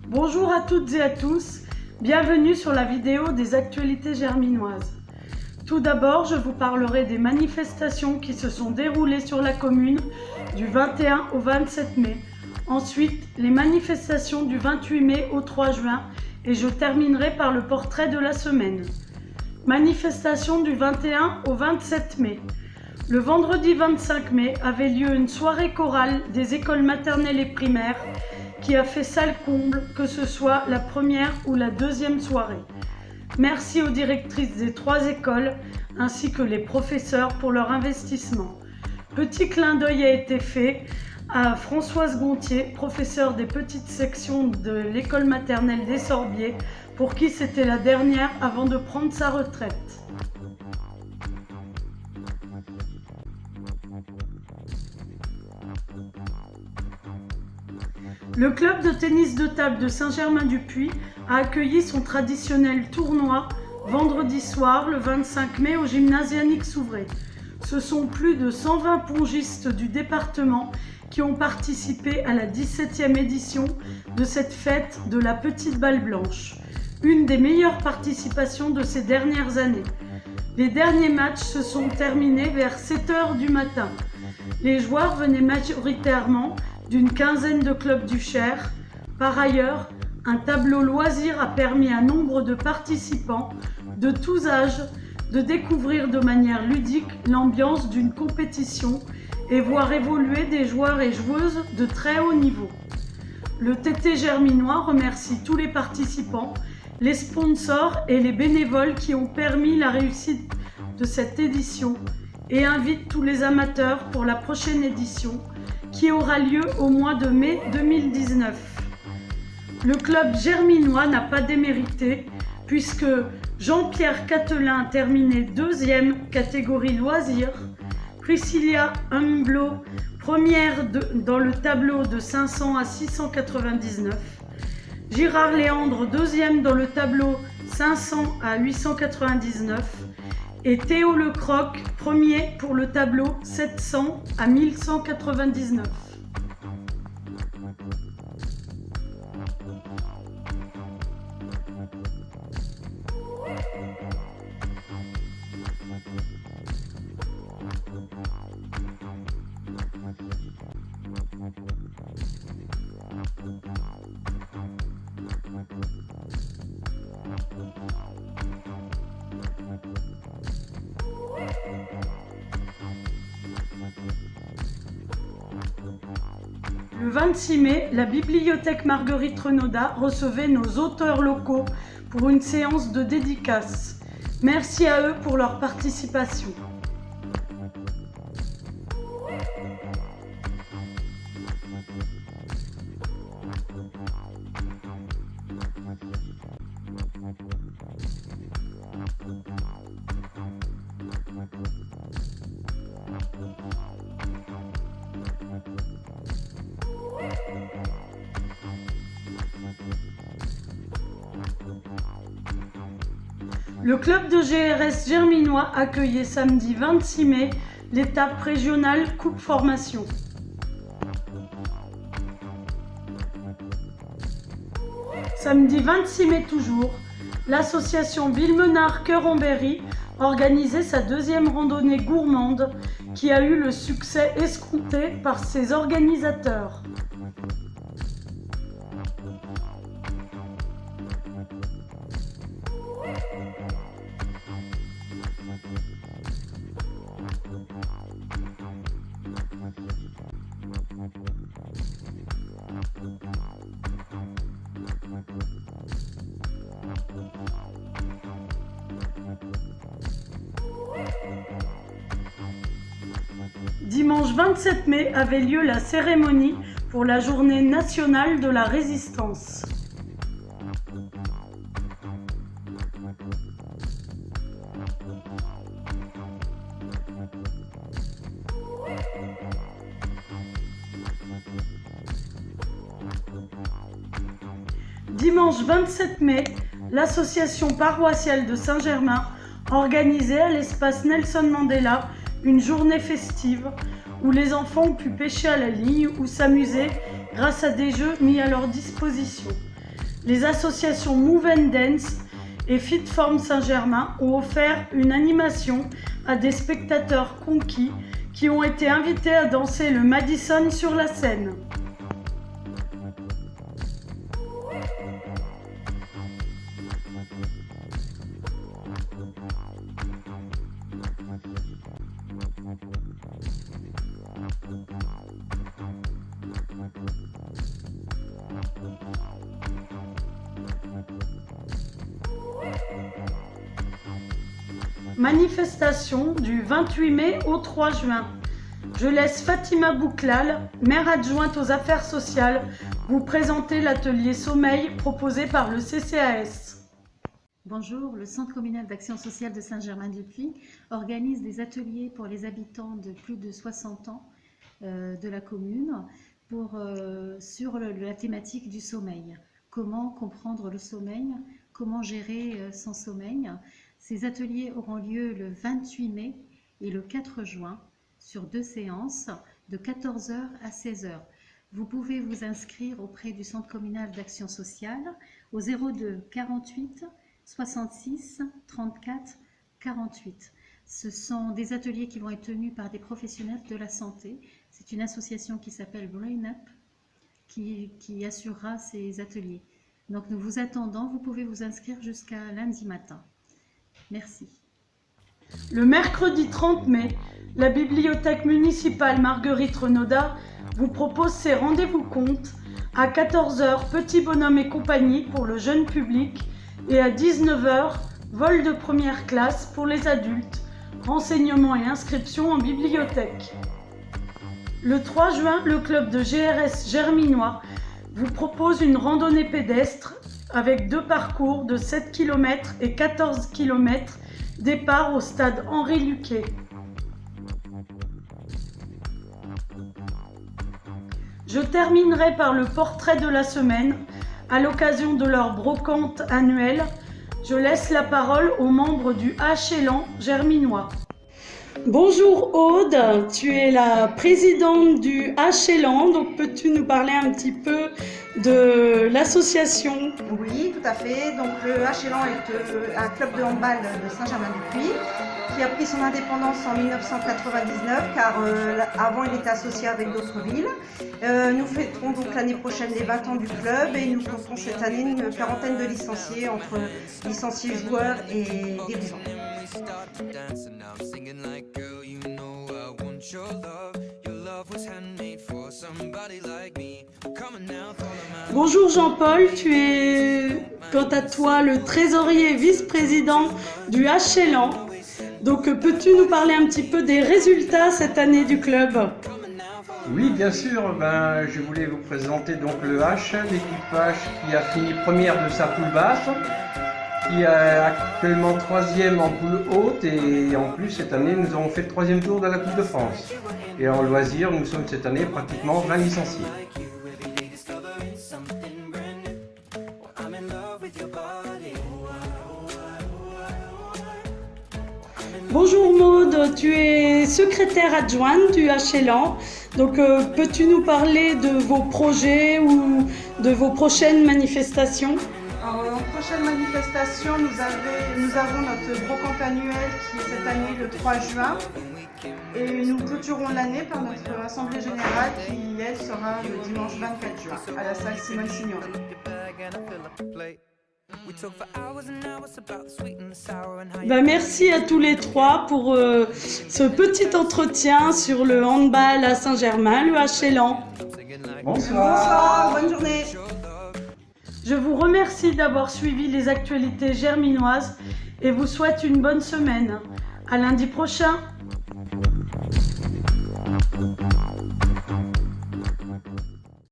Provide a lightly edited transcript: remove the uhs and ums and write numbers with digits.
Bonjour à toutes et à tous, bienvenue sur la vidéo des actualités germinoises. Tout d'abord, je vous parlerai des manifestations qui se sont déroulées sur la commune du 21 au 27 mai. Ensuite, les manifestations du 28 mai au 3 juin et je terminerai par le portrait de la semaine. Manifestation du 21 au 27 mai. Le vendredi 25 mai avait lieu une soirée chorale des écoles maternelles et primaires qui a fait salle comble, que ce soit la première ou la deuxième soirée. Merci aux directrices des 3 écoles ainsi que les professeurs pour leur investissement. Petit clin d'œil a été fait à Françoise Gontier, professeure des petites sections de l'école maternelle des Sorbiers, pour qui c'était la dernière avant de prendre sa retraite. Le club de tennis de table de Saint-Germain-du-Puy a accueilli son traditionnel tournoi vendredi soir, le 25 mai, au gymnase Yannick Souvray. Ce sont plus de 120 pongistes du département qui ont participé à la 17e édition de cette fête de la petite balle blanche, une des meilleures participations de ces dernières années. Les derniers matchs se sont terminés vers 7 h du matin. Les joueurs venaient majoritairement d'une quinzaine de clubs du Cher. Par ailleurs, un tableau loisir a permis à nombre de participants de tous âges de découvrir de manière ludique l'ambiance d'une compétition et voir évoluer des joueurs et joueuses de très haut niveau. Le TT Germinois remercie tous les participants, les sponsors et les bénévoles qui ont permis la réussite de cette édition et invite tous les amateurs pour la prochaine édition qui aura lieu au mois de mai 2019. Le club germinois n'a pas démérité puisque Jean-Pierre Catelin a terminé 2e catégorie loisirs, Priscilla Humblot première dans le tableau de 500 à 699, Girard Léandre 2e dans le tableau 500 à 899 et Théo Lecroc premier pour le tableau 700 à 1199. Le 26 mai, la bibliothèque Marguerite Renaudat recevait nos auteurs locaux pour une séance de dédicace. Merci à eux pour leur participation. Le club de GRS germinois accueillait samedi 26 mai l'étape régionale Coupe Formation. Samedi 26 mai toujours, l'association Villemenard Cœur-en-Berry organisait sa 2e randonnée gourmande qui a eu le succès escompté par ses organisateurs. Dimanche 27 mai avait lieu la cérémonie pour la journée nationale de la résistance. Dimanche 27 mai, l'association paroissiale de Saint-Germain organisait à l'espace Nelson Mandela une journée festive où les enfants ont pu pêcher à la ligne ou s'amuser grâce à des jeux mis à leur disposition. Les associations Move and Dance et Fitform Saint-Germain ont offert une animation à des spectateurs conquis qui ont été invités à danser le Madison sur la scène. Manifestation du 28 mai au 3 juin. Je laisse Fatima Bouklal, maire adjointe aux affaires sociales, vous présenter l'atelier sommeil proposé par le CCAS. Bonjour, le Centre communal d'action sociale de Saint-Germain-du-Puy organise des ateliers pour les habitants de plus de 60 ans de la commune sur la thématique du sommeil. Comment comprendre le sommeil, comment gérer son sommeil. Ces ateliers auront lieu le 28 mai et le 4 juin sur 2 séances de 14h à 16h. Vous pouvez vous inscrire auprès du Centre communal d'action sociale au 02 48 66 34 48. Ce sont des ateliers qui vont être tenus par des professionnels de la santé. C'est une association qui s'appelle Brain Up qui assurera ces ateliers. Donc nous vous attendons, vous pouvez vous inscrire jusqu'à lundi matin. Merci. Le mercredi 30 mai, la bibliothèque municipale Marguerite Renaudat vous propose ses rendez-vous comptes à 14h Petit Bonhomme et compagnie pour le jeune public et à 19h vol de première classe pour les adultes, renseignements et inscriptions en bibliothèque. Le 3 juin, le club de GRS Germinois vous propose une randonnée pédestre avec 2 parcours de 7 km et 14 km, départ au stade Henri Luquet. Je terminerai par le portrait de la semaine. À l'occasion de leur brocante annuelle, je laisse la parole aux membres du HLAN Germinois. Bonjour Aude, tu es la présidente du HLAN, donc peux-tu nous parler un petit peu de l'association? Oui, tout à fait. Donc le HLAN est un club de handball de Saint-Germain-du-Puy qui a pris son indépendance en 1999 car avant il était associé avec d'autres villes. Nous fêterons donc l'année prochaine les 20 ans du club et nous comptons cette année une quarantaine de licenciés entre licenciés joueurs et dirigeants. Bonjour Jean-Paul, tu es quant à toi le trésorier et vice-président du HLAN. Donc peux-tu nous parler un petit peu des résultats cette année du club? Oui, bien sûr. Je voulais vous présenter donc le H, l'équipe H qui a fini première de sa poule basse, qui est actuellement 3e en poule haute et en plus cette année nous avons fait le 3e tour de la Coupe de France. Et en loisir, nous sommes cette année pratiquement 20 licenciés. Bonjour Maude, tu es secrétaire adjointe du HLAN. Donc peux-tu nous parler de vos projets ou de vos prochaines manifestations? En prochaine manifestation, nous avons notre brocante annuelle qui est cette année le 3 juin. Et nous clôturons l'année par notre assemblée générale qui, elle, sera le dimanche 24 juin à la salle Simone Signoret. Merci à tous les trois pour ce petit entretien sur le handball à Saint-Germain, le HLAN. Bonsoir, bonne journée. Je vous remercie d'avoir suivi les actualités germinoises et vous souhaite une bonne semaine. À lundi prochain.